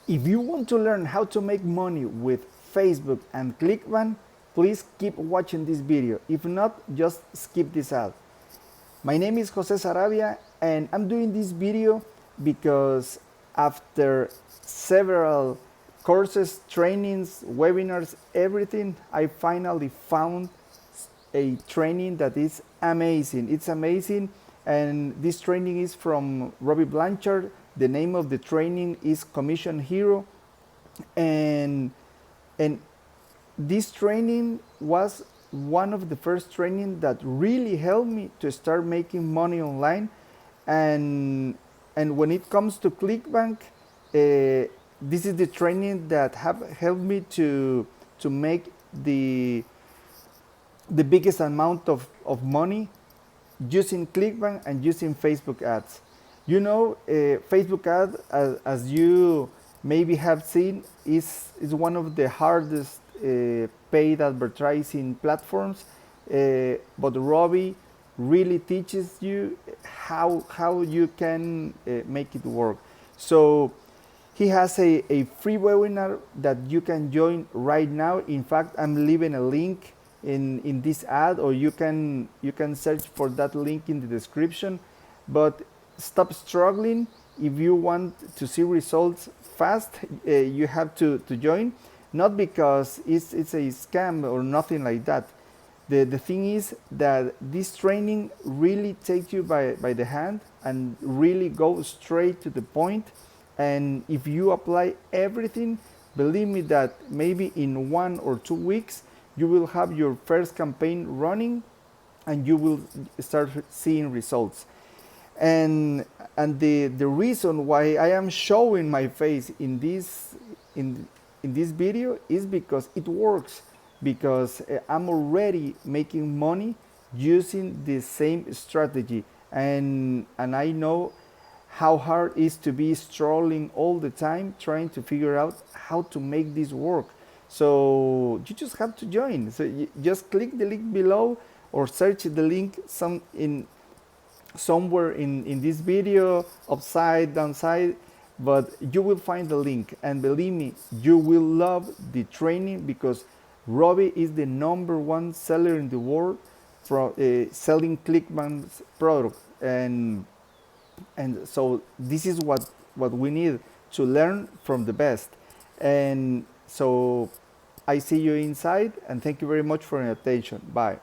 If you want to learn how to make money with Facebook and ClickBank, please keep watching this video. If not, just skip this out. My name is Jose Sarabia and I'm doing this video because after several courses, trainings, webinars, everything, I finally found a training that is amazing. It's amazing, and this training is from Robby Blanchard. The name of the training is Commission Hero, and this training was one of the first training that really helped me to start making money online. And when it comes to ClickBank, this is the training that have helped me to make the biggest amount of money using ClickBank and using Facebook ads. You know, Facebook ad, as you maybe have seen, is one of the hardest paid advertising platforms, but Robby really teaches you how you can make it work. So he has a free webinar that you can join right now. In fact, I'm leaving a link in this ad, or you can search for that link in the description. But stop struggling. If you want to see results fast, you have to join, not because it's a scam or nothing like that. The thing is that this training really takes you by the hand and really goes straight to the point. And if you apply everything, believe me that maybe in 1 or 2 weeks you will have your first campaign running and you will start seeing results. And the reason why I am showing my face in this video is because it works, because I'm already making money using the same strategy, and I know how hard it is to be strolling all the time trying to figure out how to make this work. So you just have to join. So you just click the link below or search the link somewhere in this video, upside, downside, but you will find the link. And believe me, you will love the training, because Robby is the #1 seller in the world for selling ClickBank's product. And so this is what we need to learn from the best. And so I see you inside, and thank you very much for your attention. Bye.